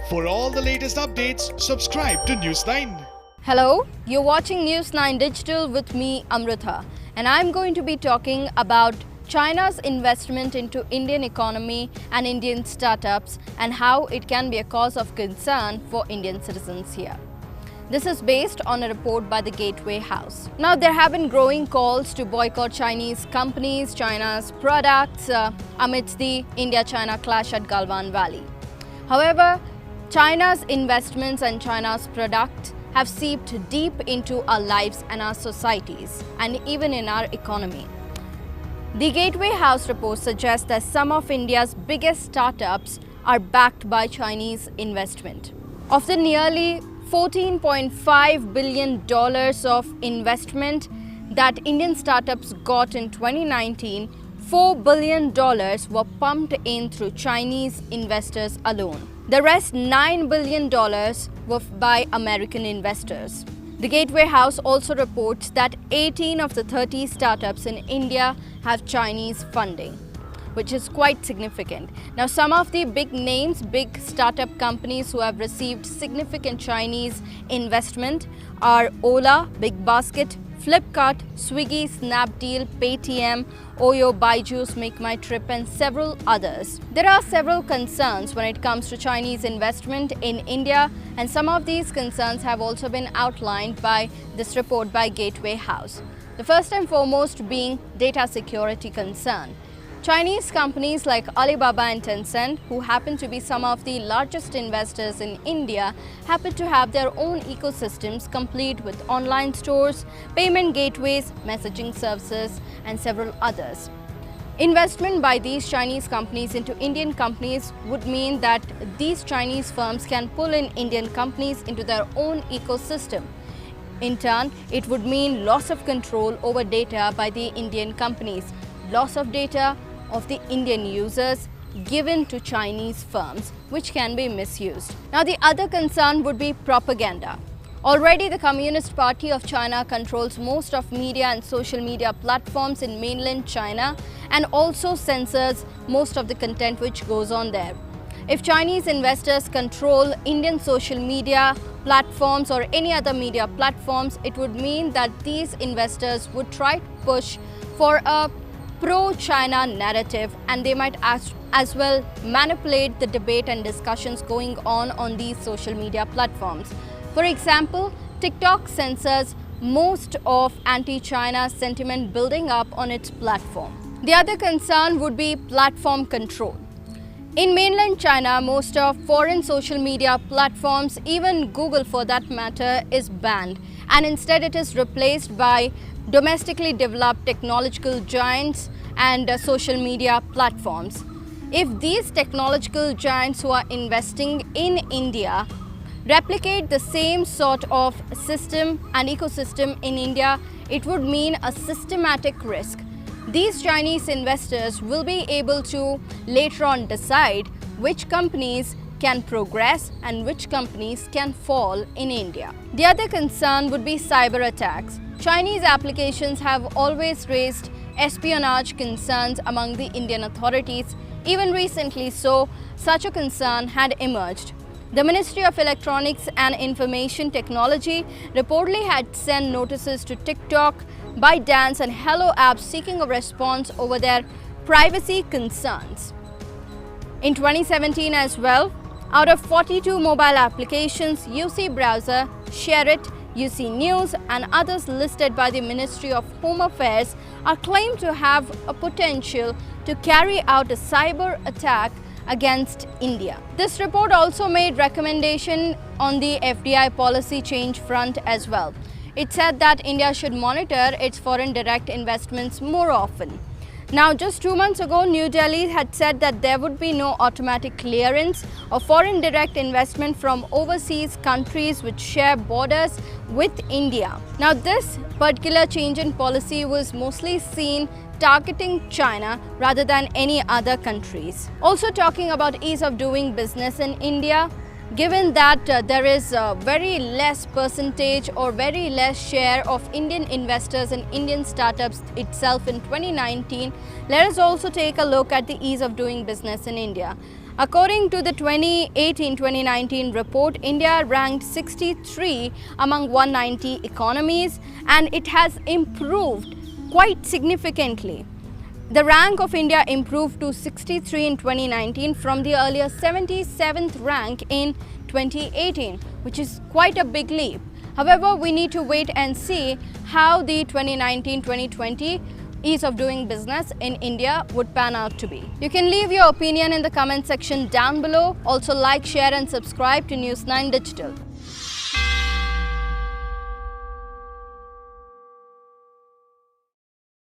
For all the latest updates, subscribe to News9. Hello, you're watching News9 Digital with me, Amrita, and I'm going to be talking about China's investment into Indian economy and Indian startups and how it can be a cause of concern for Indian citizens here. This is based on a report by the Gateway House. Now, there have been growing calls to boycott Chinese companies, China's products amidst the India-China clash at Galwan Valley. However, China's investments and China's products have seeped deep into our lives and our societies, and even in our economy. The Gateway House report suggests that some of India's biggest startups are backed by Chinese investment. Of the nearly $14.5 billion of investment that Indian startups got in 2019, $4 billion were pumped in through Chinese investors alone. The rest, $9 billion, were by American investors. The Gateway House also reports that 18 of the 30 startups in India have Chinese funding, which is quite significant. Now, some of the big names, big startup companies who have received significant Chinese investment are Ola, BigBasket, Flipkart, Swiggy, Snapdeal, Paytm, Oyo, Byju's, MakeMyTrip, and several others. There are several concerns when it comes to Chinese investment in India, and some of these concerns have also been outlined by this report by Gateway House. The first and foremost being data security concern. Chinese companies like Alibaba and Tencent, who happen to be some of the largest investors in India, happen to have their own ecosystems complete with online stores, payment gateways, messaging services, and several others. Investment by these Chinese companies into Indian companies would mean that these Chinese firms can pull in Indian companies into their own ecosystem. In turn, it would mean loss of control over data by the Indian companies, loss of data of the Indian users given to Chinese firms, which can be misused. Now, the other concern would be propaganda. Already, the Communist Party of China controls most of media and social media platforms in mainland China and also censors most of the content which goes on there. If Chinese investors control Indian social media platforms or any other media platforms, it would mean that these investors would try to push for a pro-China narrative, and they might as well manipulate the debate and discussions going on these social media platforms. For example, TikTok censors most of anti-China sentiment building up on its platform. The other concern would be platform control. In mainland China, most of foreign social media platforms, even Google for that matter, is banned, and instead it is replaced by domestically developed technological giants and social media platforms. If these technological giants who are investing in India replicate the same sort of system and ecosystem in India, it would mean a systematic risk. These Chinese investors will be able to later on decide which companies can progress and which companies can fall in India. The other concern would be cyber attacks. Chinese applications have always raised espionage concerns among the Indian authorities. Even recently, such a concern had emerged. The Ministry of Electronics and Information Technology reportedly had sent notices to TikTok, ByteDance, and Hello apps seeking a response over their privacy concerns. In 2017 as well, out of 42 mobile applications, UC Browser, ShareIt, UC News, and others listed by the Ministry of Home Affairs are claimed to have a potential to carry out a cyber attack against India. This report also made recommendation on the FDI policy change front as well. It said that India should monitor its foreign direct investments more often. Now, just 2 months ago, New Delhi had said that there would be no automatic clearance of foreign direct investment from overseas countries which share borders with India. Now, this particular change in policy was mostly seen targeting China rather than any other countries. Also, talking about ease of doing business in India, given that there is very less percentage or very less share of Indian investors in Indian startups itself in 2019, let us also take a look at the ease of doing business in India. According to the 2018-2019 report, India ranked 63 among 190 economies, and it has improved quite significantly. The rank of India improved to 63 in 2019 from the earlier 77th rank in 2018, which is quite a big leap. However, we need to wait and see how the 2019-2020 ease of doing business in India would pan out to be. You can leave your opinion in the comment section down below. Also like, share and subscribe to News9 Digital.